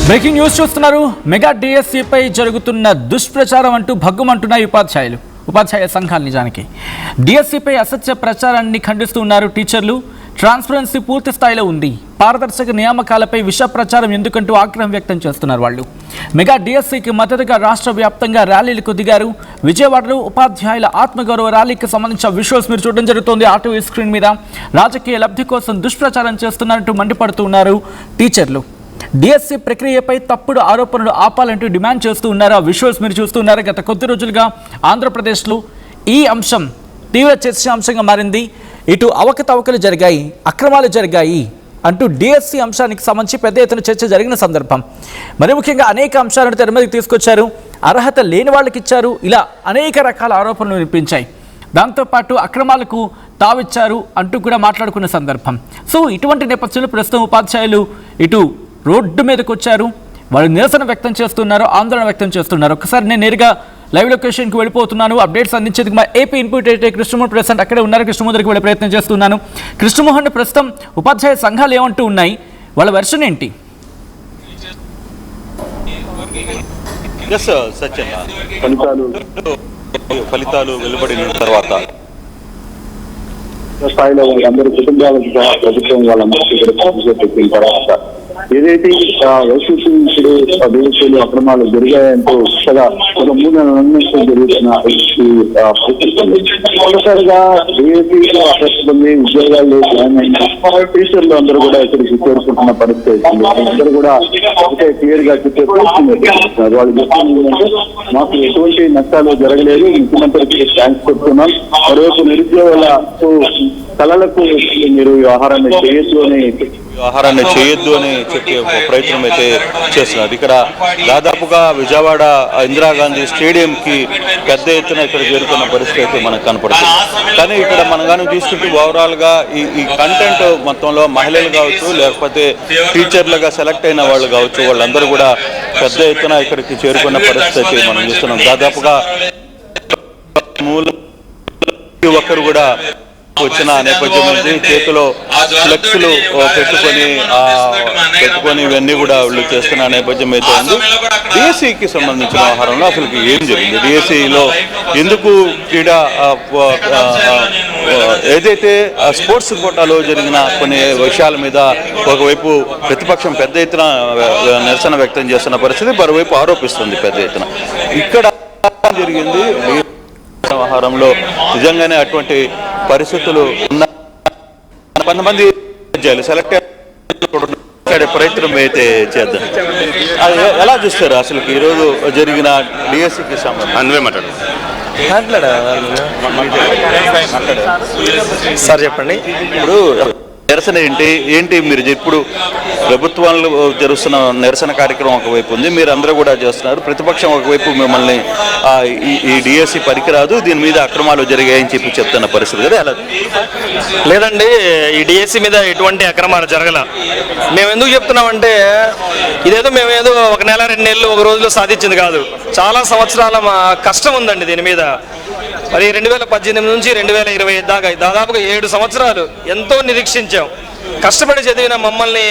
Breaking news చూస్తున్నారు. Mega డిఎస్సిపై జరుగుతున్న దుష్ప్రచారం అంటూ భగ్గుమంటున్నాయి ఉపాధ్యాయ సంఘాలు. నిజానికి డిఎస్సిపై అసత్య ప్రచారాన్ని ఖండిస్తూ ఉన్నారు టీచర్లు. ట్రాన్స్పరెన్సీ పూర్తి స్థాయిలో ఉంది, పారదర్శక నియామకాలపై విష ప్రచారం ఎందుకంటూ ఆగ్రహం వ్యక్తం చేస్తున్నారు వాళ్ళు. మెగా డిఎస్సికి మద్దతుగా రాష్ట్ర వ్యాప్తంగా ర్యాలీలకు దిగారు. విజయవాడలో ఉపాధ్యాయుల ఆత్మగౌరవ ర్యాలీకి సంబంధించిన విజువల్స్ మీరు చూడడం జరుగుతోంది ఆర్టీవీ స్క్రీన్ మీద. రాజకీయ లబ్ధి కోసం దుష్ప్రచారం చేస్తున్నారంటూ మండిపడుతూ ఉన్నారు టీచర్లు. డిఎస్సి ప్రక్రియపై తప్పుడు ఆరోపణలు ఆపాలంటూ డిమాండ్ చేస్తూ ఉన్నారు. ఆ విజువల్స్ మీరు చూస్తున్నారు. గత కొద్ది రోజులుగా ఆంధ్రప్రదేశ్లో ఈ అంశం తీవ్ర చర్చాంశంగా మారింది. ఇటు అవకతవకలు జరిగాయి, అక్రమాలు జరిగాయి అంటూ డిఎస్సి అంశానికి సంబంధించి పెద్ద ఎత్తున చర్చ జరిగిన సందర్భం. మరి ముఖ్యంగా అనేక అంశాలను తెర మీదకి తీసుకొచ్చారు. అర్హత లేని వాళ్ళకి ఇచ్చారు, ఇలా అనేక రకాల ఆరోపణలు వినిపించాయి. దాంతోపాటు అక్రమాలకు తావిచ్చారు అంటూ కూడా మాట్లాడుకున్న సందర్భం. సో ఇటువంటి నేపథ్యంలో ప్రస్తుతం ఉపాధ్యాయులు ఇటు రోడ్డు మీదకి వచ్చారు. వాళ్ళు నిరసన వ్యక్తం చేస్తున్నారు, ఆందోళన వ్యక్తం చేస్తున్నారు. ఒకసారి నేను నేరుగా లైవ్ లొకేషన్కి వెళ్ళిపోతున్నాను. అప్డేట్స్ అందించేందుకు మా AP input editor Krishnamohan present అక్కడే ఉన్నారు. కృష్ణమోహన్ దగ్గరికి వెళ్ళే ప్రయత్నం చేస్తున్నాను. కృష్ణమోహన్, ప్రస్తుతం ఉపాధ్యాయ సంఘాలు ఏమంటూ ఉన్నాయి, వాళ్ళ వెర్షన్ ఏంటి? ఫలితాలు వెలువడిన తర్వాత స్థాయిలో వాళ్ళందరూ కుటుంబాలకు ప్రభుత్వం వాళ్ళందరికీ పెట్టిన తర్వాత ఏదైతే వైసీపీ ఇప్పుడు దేశీయులు అక్రమాలు జరిగాయంటూ కొత్తగా ఒక 3 నెలల నుంచి జరుగుతున్న ఒక్కసారిగా ఏపీలో అసెస్మెంట్ ఉద్యోగాలు జాయిన్ అయిన టీచర్లు అందరూ కూడా ఇక్కడికి చేరుకుంటున్న పరిస్థితి. అందరూ కూడా ఒకటే క్లియర్ గా చెప్పే ప్రయత్నిస్తున్నారు. వాళ్ళు చెప్తున్నారు, మాకు ఎటువంటి నష్టాలు జరగలేదు, ముఖ్యమంత్రికి థ్యాంక్స్ చెప్తున్నాం. మరోవైపు నిరుద్యోగులకు కళలకు మీరు వ్యవహారాన్ని చేయొద్దు అని చెప్పే ప్రయత్నం అయితే చేస్తున్నారు. ఇక్కడ దాదాపుగా విజయవాడ ఇందిరాగాంధీ స్టేడియంకి పెద్ద ఎత్తున ఇక్కడ చేరుకున్న పరిస్థితి అయితే మనకు కనపడుతుంది. కానీ ఇక్కడ మనం కానీ తీసుకుంటే ఓవరాల్గా ఈ కంటెంట్ మొత్తంలో మహిళలు కావచ్చు, లేకపోతే టీచర్లుగా సెలెక్ట్ అయిన వాళ్ళు కావచ్చు, వాళ్ళందరూ కూడా పెద్ద ఎత్తున ఇక్కడికి చేరుకున్న పరిస్థితి అయితే మనం చూస్తున్నాం. దాదాపుగా ఒక్కరు కూడా వచ్చిన నేపథ్యం ఉంది. చేతిలో ఫ్లెక్స్లు పెట్టుకొని ఇవన్నీ కూడా వీళ్ళు చేస్తున్న నేపథ్యం అయితే ఉంది. డిఎస్సికి సంబంధించిన వ్యవహారంలో అసలు ఏం జరిగింది, డిఎస్సిలో ఎందుకు క్రీడా ఏదైతే స్పోర్ట్స్ కోటాలో జరిగిన కొన్ని విషయాల మీద ఒకవైపు ప్రతిపక్షం పెద్ద ఎత్తున నిరసన వ్యక్తం చేస్తున్న పరిస్థితి, మరోవైపు ఆరోపిస్తుంది పెద్ద ఎత్తున. ఇక్కడ జరిగింది వ్యవహారంలో నిజంగానే అటువంటి పరిస్థితులు ఉన్న కొంతమంది సెలెక్ట్ అయ్యే ప్రయత్నం అయితే చేద్దాం. ఎలా చూస్తారు అసలు ఈరోజు జరిగిన డిఎస్సికి సంబంధించి? సార్ చెప్పండి. ఇప్పుడు నిరసన ఏంటి మీరు ఇప్పుడు ప్రభుత్వాలు జరుగుతున్న నిరసన కార్యక్రమం ఒకవైపు ఉంది, మీరు అందరూ కూడా చేస్తున్నారు. ప్రతిపక్షం ఒకవైపు మిమ్మల్ని ఈ డిఎస్సి పనికిరాదు, దీని మీద అక్రమాలు జరిగాయని చెప్తున్న పరిస్థితి కదా. ఎలా? లేదండి, ఈ డిఎస్సి మీద ఎటువంటి అక్రమాలు జరగల. మేము ఎందుకు చెప్తున్నామంటే ఇదేదో మేమేదో 1 నెల 2 నెలలు 1 రోజులో సాధించింది కాదు. చాలా సంవత్సరాల మా కష్టం ఉందండి దీని మీద. మరి 2018 నుంచి 2020 దాకా దాదాపుగా 7 సంవత్సరాలు ఎంతో నిరీక్షించాం. కష్టపడి చదివిన మమ్మల్ని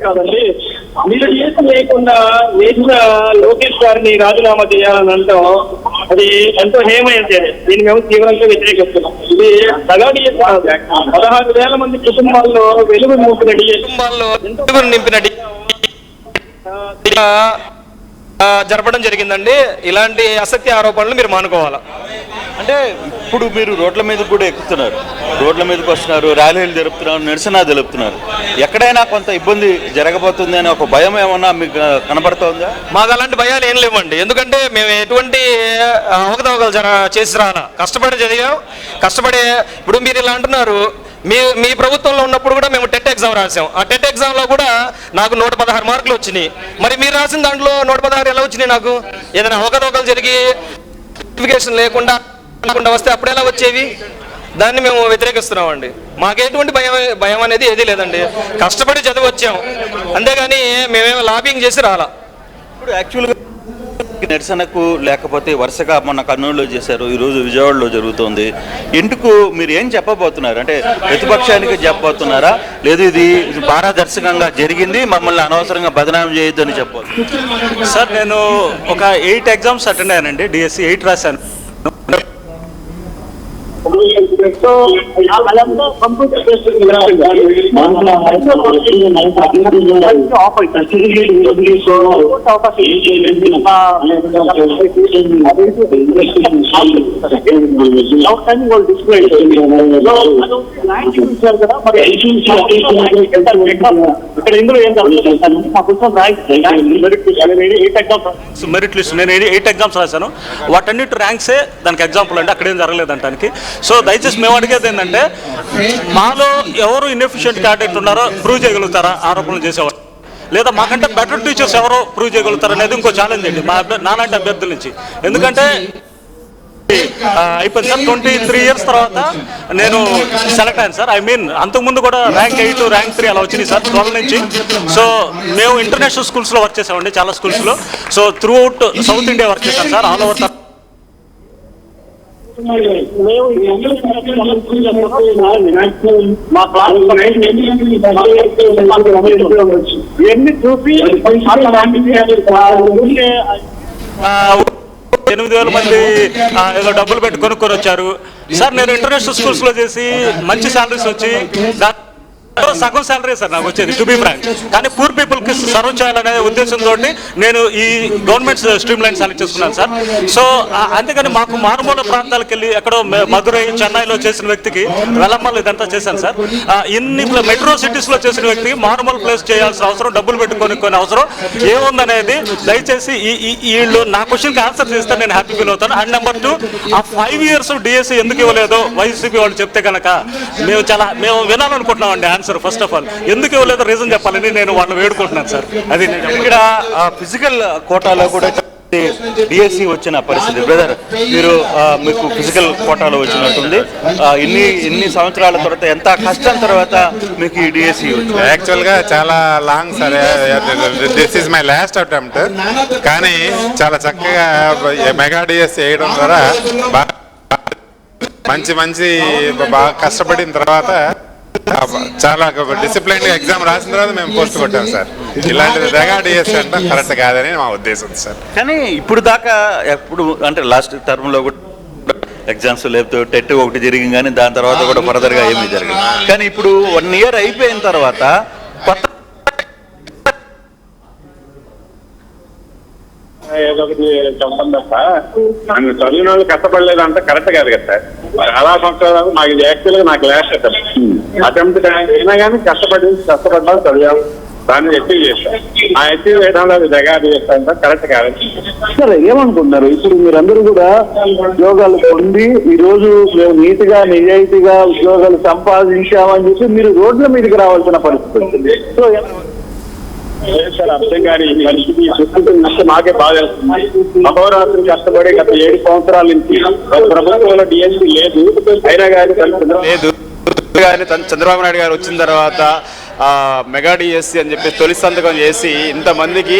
కాదండి, మీరు లేకుండా వేసిన లోకేష్ గారిని రాజీనామా చేయాలని అంటాం, అది ఎంతో హేమైంది. దీన్ని మేము తీవ్రంగా వ్యతిరేకిస్తున్నాం. ఇది దగాడి 16,000 మంది కుటుంబాల్లో వెలుగు నింపిన జరపడం జరిగిందండి. ఇలాంటి అసత్య ఆరోపణలు మీరు మానుకోవాలా. అంటే ఇప్పుడు మీరు రోడ్ల మీద కూడా ఎక్కుతున్నారు, రోడ్ల మీదకి వస్తున్నారు, ర్యాలీలు జరుపుతున్నారు, నిరసన జరుపుతున్నారు. ఎక్కడైనా కొంత ఇబ్బంది జరగబోతుంది అని ఒక భయం ఏమన్నా మీకు కనబడుతుందా? మాకు అలాంటి భయాలు ఏం లేవండి. ఎందుకంటే మేము ఎటువంటి అవకతవకలు చేసి రాలా. కష్టపడి చదివాం, కష్టపడే. ఇప్పుడు మీరు ఇలా అంటున్నారు, మీ ప్రభుత్వంలో ఉన్నప్పుడు కూడా మేము టెట్ ఎగ్జామ్ రాసాం. ఆ టెట్ ఎగ్జామ్లో కూడా నాకు 116 మార్కులు వచ్చినాయి. మరి మీరు రాసిన దాంట్లో 116 ఎలా వచ్చినాయి? నాకు ఏదైనా అవకతవకలు జరిగి సర్టిఫికేషన్ లేకుండా వస్తే అప్పుడు ఎలా వచ్చేవి? దాన్ని మేము వ్యతిరేకిస్తున్నామండి. మాకెటువంటి భయం అనేది ఏదీ లేదండి. కష్టపడి చదివి వచ్చాం, అంతేగాని మేమేమో లాబింగ్ చేసి రాలా. ఇప్పుడు యాక్చువల్గా నిరసనకు లేకపోతే వరుసగా మొన్న కర్నూలులో చేశారు, ఈరోజు విజయవాడలో జరుగుతోంది. ఎందుకు మీరు ఏం చెప్పబోతున్నారు? అంటే ప్రతిపక్షానికి చెప్పబోతున్నారా, లేదు ఇది పారదర్శకంగా జరిగింది మమ్మల్ని అనవసరంగా బదనాం చేయొద్దు అని చెప్పబోతున్నారు? సార్ నేను ఒక 8 ఎగ్జామ్స్ అటెండ్ అయ్యానండి. డిఎస్సి 8 రాశాను. మెరిట్ లిస్ట్ నేను 8 ఎగ్జామ్స్ రాశాను. వాటన్నిటి ర్యాంక్సే దానికి ఎగ్జాంపుల్ అండి, అక్కడేం జరగలేదంటానికి. సో దయచేసి మేము అడిగేది ఏంటంటే, మాలో ఎవరు ఇన్ఎఫిషియెంట్ క్యాండిడేట్ ఉన్నారో ప్రూవ్ చేయగలుగుతారా ఆరోపణలు చేసేవారు, లేదా మాకంటే బెటర్ టీచర్స్ ఎవరో ప్రూవ్ చేయగలుగుతారు అనేది ఇంకో ఛాలెంజ్ అండి నాలాంటి అభ్యర్థుల నుంచి. ఎందుకంటే అయిపోయింది సార్, 23 ఇయర్స్ తర్వాత నేను సెలెక్ట్ అయ్యాను సార్. అంతకుముందు కూడా ర్యాంక్ 8 ర్యాంక్ 3 అలా వచ్చినాయి సార్ 12 నుంచి. సో మేము ఇంటర్నేషనల్ స్కూల్స్లో వర్క్ చేసామండి, చాలా స్కూల్స్లో. So through out south India work చేశాను సార్, ఆల్ ఓవర్. చూసి 8,000 మంది ఏదో డబ్బులు పెట్టి కొనుక్కొని వచ్చారు సార్. నేను ఇంటర్నేషనల్ స్కూల్స్లో చేసి మంచి శాలరీస్ వచ్చి సగం శాలరీ సార్ నాకు వచ్చేది, టు బీ ఫ్రాంక్. కానీ పూర్ పీపుల్కి సర్వ్ చేయాలనే ఉద్దేశంతో నేను ఈ గవర్నమెంట్ స్ట్రీమ్ లైన్ సెలెక్ట్ చేసుకున్నాను సార్. సో అంతేగాని మాకు మారుమూల ప్రాంతాలకు వెళ్ళి ఎక్కడో మధురై చెన్నైలో చేసిన వ్యక్తికి వెల్లమ్మలు ఇదంతా చేశాను సార్. ఇన్ని మెట్రో సిటీస్లో చేసిన వ్యక్తికి మారుమూల ప్లేస్ చేయాల్సిన అవసరం, డబ్బులు పెట్టుకొని అవసరం ఏముందనేది దయచేసి వీళ్ళు నా క్వశ్చన్కి ఆన్సర్ చేస్తే నేను హ్యాపీ ఫీల్ అవుతాను. అండ్ నెంబర్ 2, ఆ 5 years డిఎస్సి ఎందుకు ఇవ్వలేదో వైసీపీ వాళ్ళు చెప్తే కనుక మేము వినాలనుకుంటున్నామండి ఆన్సర్. ఫస్ట్ ఆఫ్ ఆల్ ఎందుకు ఇవ్వలేదో రీజన్ చెప్పాలని నేను వాళ్ళని వేడుకుంటున్నాను సార్. అది ఇక్కడ ఫిజికల్ కోటాలో కూడా డిఎస్సి వచ్చిన పరిస్థితి. బ్రదర్, మీకు ఫిజికల్ కోటాలో వచ్చినట్టుంది. ఇన్ని సంవత్సరాల తర్వాత, ఎంత కష్టం తర్వాత మీకు ఈ డిఎస్సి వచ్చింది? యాక్చువల్గా చాలా long sir, this is my last attempt. కానీ చాలా చక్కగా మెగా డిఎస్సి వేయడం ద్వారా మంచి బాగా కష్టపడిన తర్వాత చాలా డిసిప్లైన్ గా ఎగ్జామ్ రాసిన తర్వాత మేము పోస్ట్ కొట్టాం సార్. ఇలాంటిది మెగా డిఎస్సి అంటే కరెక్ట్ కాదని మా ఉద్దేశం సార్. కానీ ఇప్పుడు దాకా అంటే లాస్ట్ టర్మ్ లో కూడా ఎగ్జామ్స్ లేకపోతే టెట్ ఒకటి జరిగింది, కానీ దాని తర్వాత కూడా ఫర్దర్ గా ఏమీ జరిగింది. కానీ ఇప్పుడు 1 year అయిపోయిన తర్వాత కొత్త ఏదో ఒకటి చెప్పండి తప్ప నన్ను చదివిన వాళ్ళు కష్టపడలేదు అంటే కరెక్ట్ కాదు కదా సార్. చాలా సంవత్సరాలు నాకు యాక్చువల్గా నాకు లాస్ట్ అటెంప్ట్ అయినా కానీ కష్టపడ్డా చదివాం, దాన్ని అచీవ్ చేస్తాం. ఆ అచీవ్ చేయడంలో అది జగాది చేస్తాం కరెక్ట్ కాదు సార్. ఏమనుకుంటున్నారు ఇప్పుడు మీరందరూ కూడా ఉద్యోగాలు పొంది ఈ రోజు మేము నీట్ గా నిజాయితీగా ఉద్యోగాలు సంపాదించామని చెప్పి మీరు రోడ్ల మీదకి రావాల్సిన పరిస్థితి ఉంది. సో సార్ అర్థం కాని పరిస్థితి చూస్తుంటే మాకే బాధ వేస్తుంది. అహోరాత్రి కష్టపడి గత 7 సంవత్సరాల నుంచి ప్రభుత్వంలో డిఎస్సి లేదు, అయినా కానీ చంద్రబాబు నాయుడు గారు వచ్చిన తర్వాత మెగా డిఎస్సి అని చెప్పి తొలి సంతకం చేసి ఇంతమందికి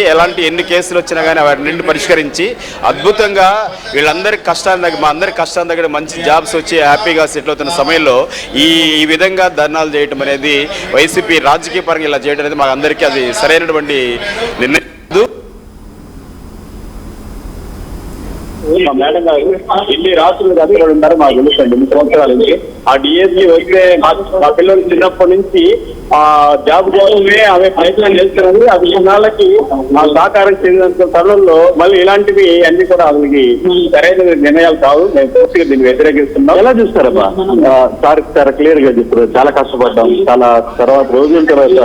ఎన్ని కేసులు వచ్చినా కానీ వాటిని పరిష్కరించి అద్భుతంగా వీళ్ళందరి కష్టాన్ని దగ్గర, మా అందరి కష్టాన్ని దగ్గర మంచి జాబ్స్ వచ్చి హ్యాపీగా సెటిల్ అవుతున్న సమయంలో ఈ విధంగా ధర్నాలు చేయడం అనేది, వైసీపీ రాజకీయ పరంగా ఇలా చేయడం అనేది మాకు అందరికీ అది సరైనటువంటి నిర్ణయం. మేడం గారు ఇన్ని రాష్ట్రాలు అధికారులు ఉన్నారు మాకు తెలుసండి 2 సంవత్సరాల నుంచి. ఆ డిఎస్సి వస్తే మా పిల్లలు చిన్నప్పటి నుంచి ఆ జాబ్ కోసమే ఆమె ప్రయత్నం చేస్తున్నది. అది కొన్నాళ్ళకి మా సహకారం చెందినంత తరుణంలో మళ్ళీ ఇలాంటివి అన్ని కూడా వాళ్ళకి సరైన నిర్ణయాలు కావు. మేము పూర్తిగా దీన్ని వ్యతిరేకిస్తున్నాం. ఎలా చూస్తారబ్బా సార్? చాలా క్లియర్ గా చెప్పారు. చాలా కష్టపడ్డాం, చాలా తర్వాత రోజుల తర్వాత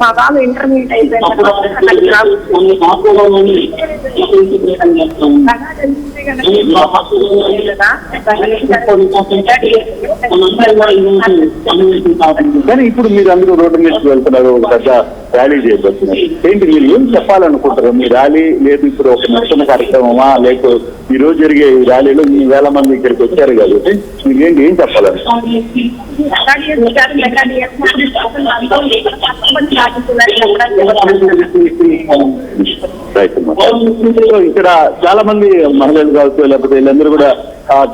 మా బాబు ఇంటర్మీడియట్ అయిపోయిన కానీ ఇప్పుడు మీరు అందరూ రోడ్డు మీదకి వెళ్తున్నారు, ఒక పెద్ద ర్యాలీ చేయబోతున్నారు. ఏంటి మీరు ఏం చెప్పాలనుకుంటారు? మీ ర్యాలీ లేదు ఇప్పుడు ఒక నిరసన కార్యక్రమమా, లేకపోతే ఈ రోజు జరిగే ఈ ర్యాలీలో ఈ 1000 మంది ఇక్కడికి వచ్చారు కాబట్టి మీరు ఏంటి ఏం చెప్పాలి? సో ఇక్కడ చాలా మంది మహిళలు కావచ్చు, లేకపోతే వీళ్ళందరూ కూడా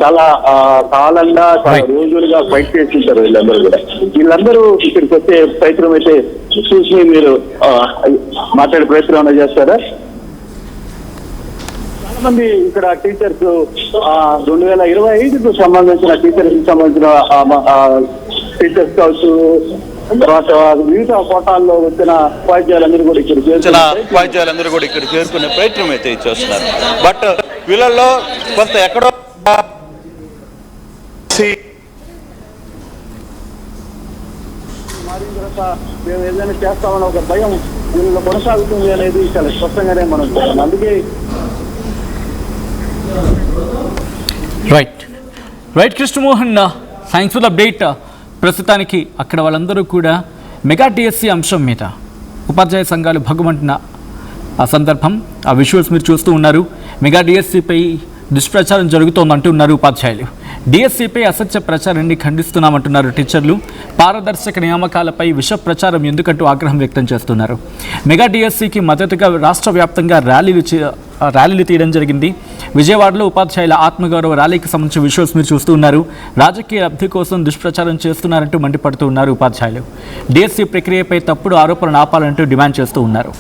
చాలా కాలంగా చాలా రోజులుగా ఫైట్ చేస్తుంటారు. వీళ్ళందరూ ఇక్కడికి వచ్చే ప్రయత్నం అయితే చూసి మీరు మాట్లాడే ప్రయత్నం ఏమైనా చేస్తారా? చాలా మంది ఇక్కడ టీచర్స్ 2025కు సంబంధించిన టీచర్స్ కావచ్చు, తర్వాత వివిధ కోటాల్లో వచ్చిన ఉపాధ్యాయులందరూ కూడా ఇక్కడ చేరుకునే ప్రయత్నం అయితే చేస్తున్నారు. బట్ వీళ్ళల్లో కొంత ఎక్కడో మారిన తర్వాత మేము ఏదైనా చేస్తామని ఒక భయం వీళ్ళలో కొనసాగుతుంది అనేది చాలా స్పష్టంగానే మనం చూస్తాం. అందుకే right Krishnamohan, thanks for the update. ప్రస్తుతానికి అక్కడ వాళ్ళందరూ కూడా మెగా డిఎస్సి అంశం మీద ఉపాధ్యాయ సంఘాలు భగ్గుమంటున్న ఆ సందర్భం, ఆ విజువల్స్ మీరు చూస్తూ ఉన్నారు. మెగా డిఎస్సిపై దుష్ప్రచారం జరుగుతోందంటున్నారు ఉపాధ్యాయులు. డిఎస్సిపై అసత్య ప్రచారాన్ని ఖండిస్తున్నామంటున్నారు టీచర్లు. పారదర్శక నియామకాలపై విష ప్రచారం ఎందుకంటూ ఆగ్రహం వ్యక్తం చేస్తున్నారు. మెగా డిఎస్సికి మద్దతుగా రాష్ట్ర వ్యాప్తంగా ర్యాలీలు తీయడం జరిగింది. విజయవాడలో ఉపాధ్యాయుల ఆత్మగౌరవ ర్యాలీకి సంబంధించిన విజువల్స్ మీరు చూస్తూ ఉన్నారు. రాజకీయ లబ్ధి కోసం దుష్ప్రచారం చేస్తున్నారంటూ మండిపడుతూ ఉన్నారు ఉపాధ్యాయులు. డిఎస్సి ప్రక్రియపై తప్పుడు ఆరోపణలు ఆపాలంటూ డిమాండ్ చేస్తూ ఉన్నారు.